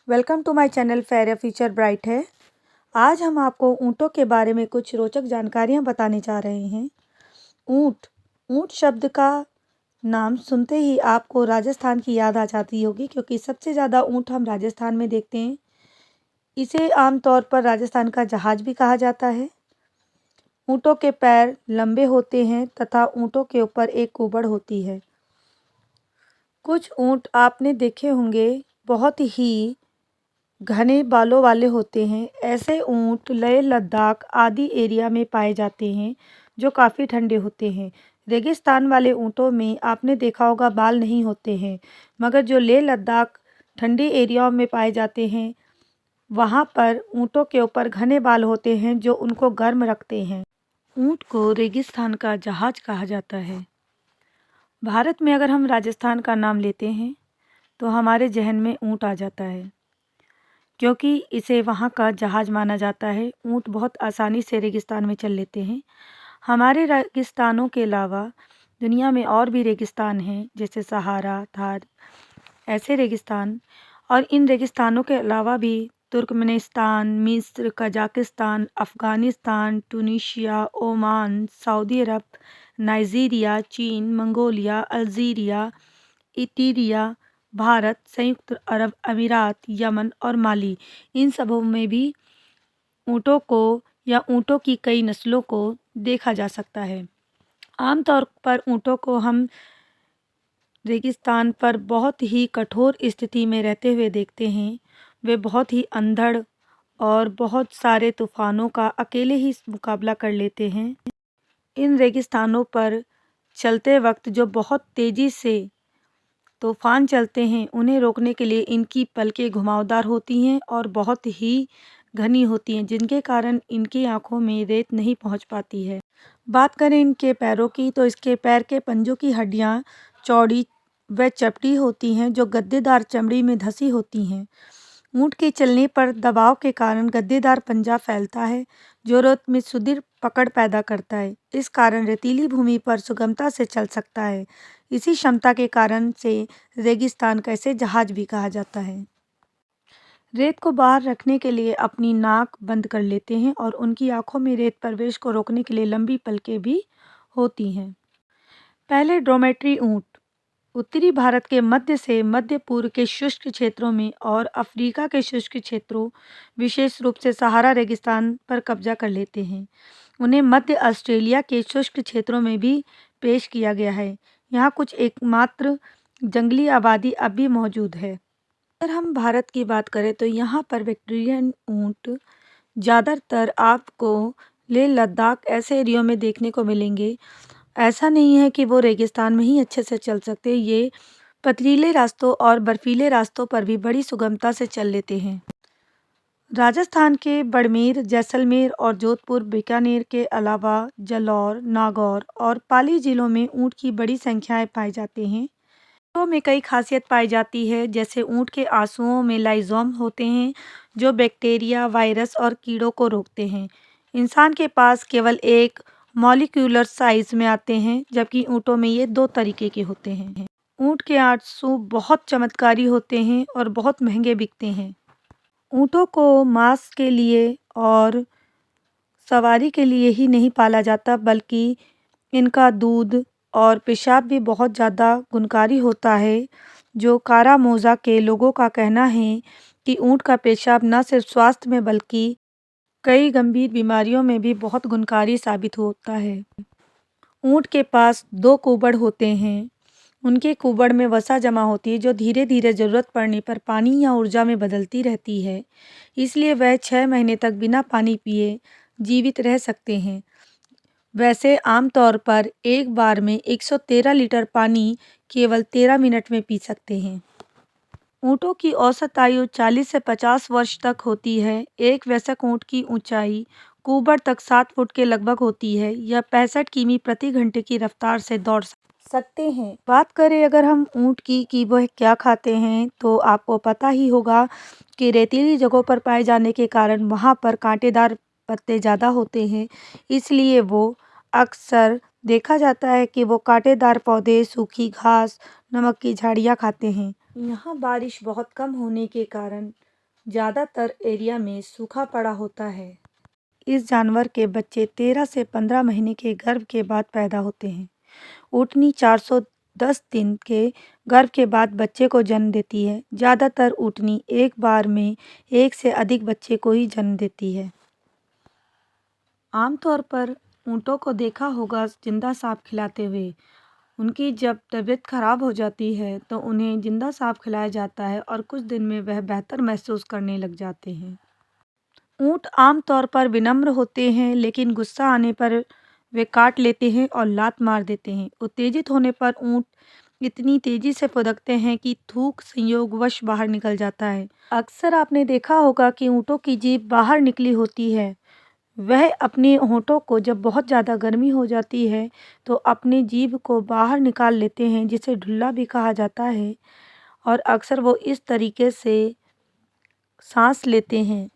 Welcome to my channel fair a future bright है। आज हम आपको ऊँटों के बारे में कुछ रोचक जानकारियाँ बताने जा रहे हैं। ऊँट ऊँट शब्द का नाम सुनते ही आपको राजस्थान की याद आ जाती होगी, क्योंकि सबसे ज़्यादा ऊँट हम राजस्थान में देखते हैं। इसे आमतौर पर राजस्थान का जहाज भी कहा जाता है। ऊँटों के पैर लंबे होते हैं तथा ऊँटों के ऊपर एक कुबड़ होती है। कुछ ऊँट आपने देखे होंगे बहुत ही घने बालों वाले होते हैं। ऐसे ऊँट लेह लद्दाख आदि एरिया में पाए जाते हैं, जो काफ़ी ठंडे होते हैं। रेगिस्तान वाले ऊँटों में आपने देखा होगा बाल नहीं होते हैं, मगर जो लेह लद्दाख ठंडी एरियाओं में पाए जाते हैं, वहाँ पर ऊँटों के ऊपर घने बाल होते हैं जो उनको गर्म रखते हैं। ऊँट को रेगिस्तान का जहाज कहा जाता है। भारत में अगर हम राजस्थान का नाम लेते हैं तो हमारे जहन में ऊँट आ जाता है, क्योंकि इसे वहाँ का जहाज माना जाता है। ऊँट बहुत आसानी से रेगिस्तान में चल लेते हैं। हमारे रेगिस्तानों के अलावा दुनिया में और भी रेगिस्तान हैं, जैसे सहारा, थार, ऐसे रेगिस्तान। और इन रेगिस्तानों के अलावा भी तुर्कमेनिस्तान, मिस्र, कजाकिस्तान, अफ़गानिस्तान, टूनीशिया, ओमान, सऊदी अरब, नाइजीरिया, चीन, मंगोलिया, अल्जीरिया, इटीरिया, भारत, संयुक्त अरब अमीरात, यमन और माली, इन सबों में भी ऊँटों को या ऊँटों की कई नस्लों को देखा जा सकता है। आमतौर पर ऊँटों को हम रेगिस्तान पर बहुत ही कठोर स्थिति में रहते हुए देखते हैं। वे बहुत ही अंधड़ और बहुत सारे तूफानों का अकेले ही मुकाबला कर लेते हैं। इन रेगिस्तानों पर चलते वक्त जो बहुत तेज़ी से तूफान चलते हैं, उन्हें रोकने के लिए इनकी पलकें घुमावदार होती हैं और बहुत ही घनी होती हैं, जिनके कारण इनकी आँखों में रेत नहीं पहुँच पाती है। बात करें इनके पैरों की, तो इसके पैर के पंजों की हड्डियाँ चौड़ी व चपटी होती हैं, जो गद्देदार चमड़ी में धसी होती हैं। ऊँट के चलने पर दबाव के कारण गद्देदार पंजा फैलता है, जो रेत में सुदृढ़ पकड़ पैदा करता है। इस कारण रेतीली भूमि पर सुगमता से चल सकता है। इसी क्षमता के कारण से रेगिस्तान का इसे जहाज भी कहा जाता है। रेत को बाहर रखने के लिए अपनी नाक बंद कर लेते हैं और उनकी आंखों में रेत प्रवेश को रोकने के लिए लंबी पलकें भी होती हैं। पहले ड्रोमेट्री ऊँट उत्तरी भारत के मध्य से मध्य पूर्व के शुष्क क्षेत्रों में और अफ्रीका के शुष्क क्षेत्रों, विशेष रूप से सहारा रेगिस्तान पर कब्जा कर लेते हैं। उन्हें मध्य ऑस्ट्रेलिया के शुष्क क्षेत्रों में भी पेश किया गया है। यहाँ कुछ एकमात्र जंगली आबादी अब भी मौजूद है। अगर हम भारत की बात करें तो यहाँ पर विक्टोरियन ऊँट ज़्यादातर आपको लेह लद्दाख ऐसे एरियो में देखने को मिलेंगे। ऐसा नहीं है कि वो रेगिस्तान में ही अच्छे से चल सकते, ये पथरीले रास्तों और बर्फीले रास्तों पर भी बड़ी सुगमता से चल लेते हैं। राजस्थान के बाड़मेर, जैसलमेर और जोधपुर, बीकानेर के अलावा जालौर, नागौर और पाली जिलों में ऊँट की बड़ी संख्याएं पाई जाती हैं। ऊँटों में कई खासियत पाई जाती है, जैसे ऊँट के आंसुओं में लाइजोम होते हैं, जो बैक्टीरिया, वायरस और कीड़ों को रोकते हैं। इंसान के पास केवल एक मॉलिक्यूलर साइज में आते हैं, जबकि ऊँटों में ये दो तरीके के होते हैं। ऊँट के आंसू बहुत चमत्कारी होते हैं और बहुत महंगे बिकते हैं। ऊँटों को मांस के लिए और सवारी के लिए ही नहीं पाला जाता, बल्कि इनका दूध और पेशाब भी बहुत ज़्यादा गुणकारी होता है। जो कारामोज़ा के लोगों का कहना है कि ऊँट का पेशाब न सिर्फ स्वास्थ्य में बल्कि कई गंभीर बीमारियों में भी बहुत गुणकारी साबित होता है। ऊँट के पास दो कुबड़ होते हैं। उनके कुबड़ में वसा जमा होती है, जो धीरे धीरे ज़रूरत पड़ने पर पानी या ऊर्जा में बदलती रहती है। इसलिए वह 6 महीने तक बिना पानी पिए जीवित रह सकते हैं। वैसे आमतौर पर एक बार में 113 लीटर पानी केवल 13 मिनट में पी सकते हैं। ऊँटों की औसत आयु 40 से 50 वर्ष तक होती है। एक वयस्क ऊँट की ऊंचाई कुबड़ तक 7 फुट के लगभग होती है। यह 65 किमी प्रति घंटे की रफ्तार से दौड़ सकते हैं। बात करें अगर हम ऊँट की कि वह क्या खाते हैं, तो आपको पता ही होगा कि रेतीली जगहों पर पाए जाने के कारण वहाँ पर कांटेदार पत्ते ज़्यादा होते हैं। इसलिए वो अक्सर देखा जाता है कि वो कांटेदार पौधे, सूखी घास, नमक की झाड़ियाँ खाते हैं। यहाँ बारिश बहुत कम होने के कारण ज़्यादातर एरिया में सूखा पड़ा होता है। इस जानवर के बच्चे 13 से 15 महीने के गर्भ के बाद पैदा होते हैं। ऊँटनी 410 दिन के गर्भ के बाद बच्चे को जन्म देती है। ज़्यादातर ऊँटनी एक बार में एक से अधिक बच्चे को ही जन्म देती है। आमतौर पर ऊँटों को देखा होगा जिंदा सांप खिलाते हुए। उनकी जब तबीयत खराब हो जाती है तो उन्हें जिंदा सांप खिलाया जाता है और कुछ दिन में वह बेहतर महसूस करने लग जाते हैं। ऊँट आमतौर पर विनम्र होते हैं, लेकिन गुस्सा आने पर वे काट लेते हैं और लात मार देते हैं। उत्तेजित होने पर ऊँट इतनी तेजी से फुदकते हैं कि थूक संयोगवश बाहर निकल जाता है। अक्सर आपने देखा होगा कि ऊँटों की जीभ बाहर निकली होती है। वह अपने होंठों को जब बहुत ज़्यादा गर्मी हो जाती है तो अपनी जीभ को बाहर निकाल लेते हैं, जिसे ढुल्ला भी कहा जाता है, और अक्सर वो इस तरीके से सांस लेते हैं।